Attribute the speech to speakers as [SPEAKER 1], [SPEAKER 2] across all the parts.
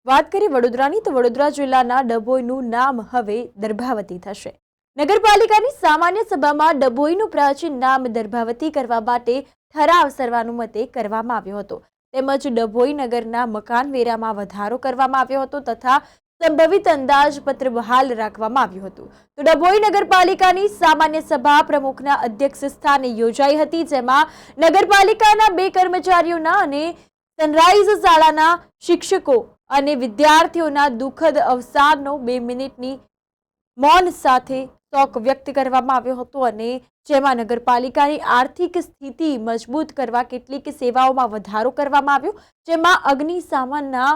[SPEAKER 1] વાત કરીએ વડોદરાની તો વડોદરા જિલ્લાના ડભોઈનું નામ હવે દર્ભાવતી થશે। નગરપાલિકાની સામાન્ય સભામાં ડભોઈનું પ્રાચીન નામ દર્ભાવતી કરવા માટે ઠરાવ સર્વાનુમતે કરવામાં આવ્યો હતો। તેમજ ડભોઈ નગરના મકાન વેરામાં વધારો કરવામાં આવ્યો હતો તથા સંભવિત અંદાજપત્ર બહાલ રાખવામાં આવ્યું હતું। તો ડભોઈ નગરપાલિકાની સામાન્ય સભા પ્રમુખના અધ્યક્ષ સ્થાને યોજાઈ હતી, જેમાં નગરપાલિકાના 2 કર્મચારીઓના અને સનરાઈઝ શાળાના શિક્ષકો અને વિદ્યાર્થીઓના દુઃખદ અવસાનનો 2 મિનિટની મૌન સાથે શોક વ્યક્ત કરવામાં આવ્યો હતો અને જેમાં નગરપાલિકાની આર્થિક સ્થિતિ મજબૂત કરવા કેટલીક સેવાઓમાં વધારો કરવામાં આવ્યો, જેમાં અગ્નિશામનના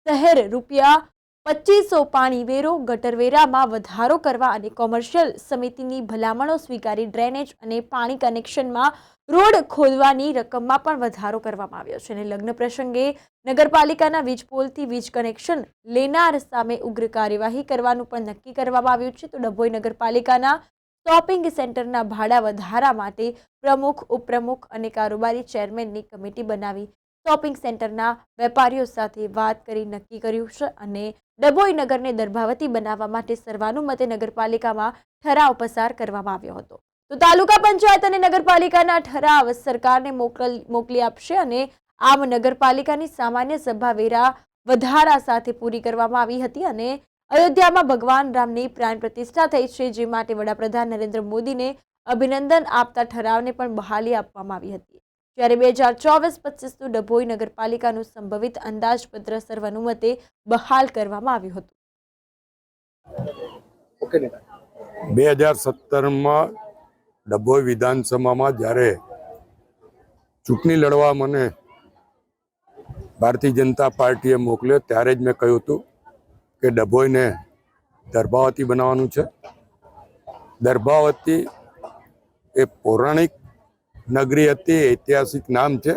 [SPEAKER 1] શહેર ₹2500 પાણી વેરો, ગટર વેરામાં વધારો કરવા અને કોમર્શિયલ સમિતિની ભલામણો સ્વીકારી ડ્રેનેજ અને પાણી કનેક્શનમાં રોડ ખોદવાની રકમમાં પણ વધારો કરવામાં આવ્યો છે અને લગ્ન પ્રસંગે નગરપાલિકાના વીજ પોલથી વીજ કનેક્શન લેનાર સામે ઉગ્ર કાર્યવાહી કરવાનું પણ નક્કી કરવામાં આવ્યું છે। તો ડભોઈ નગરપાલિકાના શોપિંગ સેન્ટરના ભાડા વધારા માટે પ્રમુખ, ઉપપ્રમુખ અને કારોબારી ચેરમેનની કમિટી બનાવી શોપિંગ સેન્ટરના વેપારીઓ સાથે વાત કરી નક્કી કર્યું છે અને ડભોઈ નગરને દર્ભાવતી બનાવવા માટે સર્વાનુમતે નગરપાલિકામાં ઠરાવ પસાર કરવામાં આવ્યો હતો। તો તાલુકા પંચાયત અને નગરપાલિકાના ઠરાવ સરકારને મોકલી આપશે અને આમ નગરપાલિકાની સામાન્ય સભા વેરા વધારા સાથે પૂરી કરવામાં આવી હતી અને અયોધ્યામાં ભગવાન રામની પ્રાણ પ્રતિષ્ઠા થઈ છે, જે માટે વડાપ્રધાન નરેન્દ્ર મોદીને અભિનંદન આપતા ઠરાવને પણ બહાલી આપવામાં આવી હતી। જ્યારે 2024-25નું ડભોઈ નગરપાલિકાનું સંભવિત અંદાજપત્ર સર્વાનુમતે બહાલ કરવામાં આવ્યું હતું।
[SPEAKER 2] 2017માં ડભોઈ વિધાનસભામાં જ્યારે ચૂંટણી લડવા મને ભારતીય જનતા પાર્ટીએ મોકલ્યો ત્યારે જ મેં કહ્યું હતું કે ડભોઈને દર્ભાવતી બનાવવાનું છે। દર્ભાવતી એ પૌરાણિક નગરી હતી, ઐતિહાસિક નામ છે।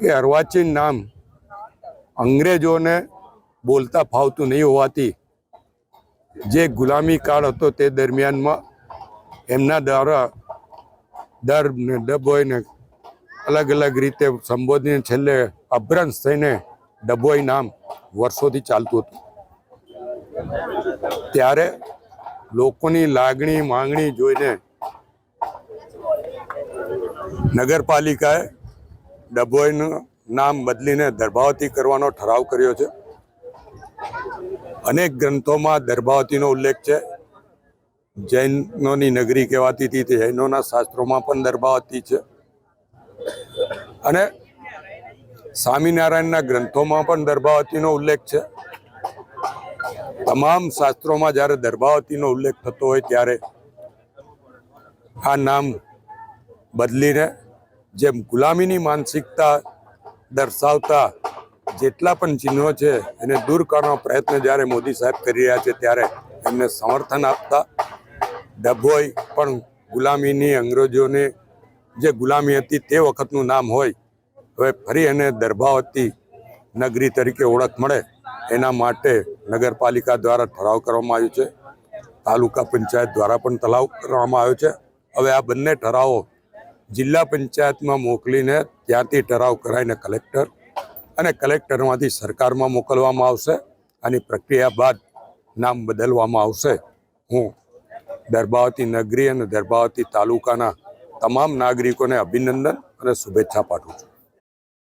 [SPEAKER 2] એ અર્વાચીન નામ અંગ્રેજોને બોલતા ફાવતું નહીં હોવાથી જે ગુલામી કાળ હતો તે દરમિયાનમાં એમના દ્વારા ડભોઈને અલગ અલગ રીતે સંબોધીને છેલ્લે અભ્રંશ થઈને ડભોઈ નામ વર્ષોથી ચાલતું હતું। ત્યારે લોકોની લાગણી માંગણી જોઈને નગરપાલિકાએ ડભોઈનું નામ બદલીને દર્ભાવતી કરવાનો ઠરાવ કર્યો છે। અનેક ગ્રંથોમાં દર્ભાવતીનો ઉલ્લેખ છે। જૈનોની નગરી કહેવાતી હતી, તે જૈનોના શાસ્ત્રોમાં પણ દર્ભાવતી છે અને સ્વામિનારાયણના ગ્રંથોમાં પણ દર્ભાવતીનો ઉલ્લેખ છે। તમામ શાસ્ત્રોમાં જ્યારે દર્ભાવતીનો ઉલ્લેખ થતો હોય ત્યારે આ નામ બદલીને જેમ ગુલામીની માનસિકતા દર્શાવતા જેટલા પણ ચિહ્નો છે એને દૂર કરવાનો પ્રયત્ન જ્યારે મોદી સાહેબ કરી રહ્યા છે ત્યારે એમને સમર્થન આપતા ડભોઈ પણ ગુલામીની અંગ્રેજોને જે ગુલામી હતી તે વખતનું નામ હોય, હવે ફરી એને દર્ભાવતી નગરી તરીકે ઓળખ મળે એના માટે નગરપાલિકા દ્વારા ઠરાવ કરવામાં આવ્યો છે। તાલુકા પંચાયત દ્વારા પણ ઠરાવ કરવામાં આવ્યો છે। હવે આ બંને ઠરાવો જિલ્લા પંચાયતમાં મોકલીને ત્યાંથી ઠરાવ કરાવીને કલેક્ટર અને કલેક્ટરમાંથી સરકારમાં મોકલવામાં આવશે। આની પ્રક્રિયા બાદ નામ બદલવામાં આવશે। હું દર્ભાવતી નગરી અને દર્ભાવતી તાલુકાના તમામ નાગરિકોને અભિનંદન અને શુભેચ્છા પાઠવું છું।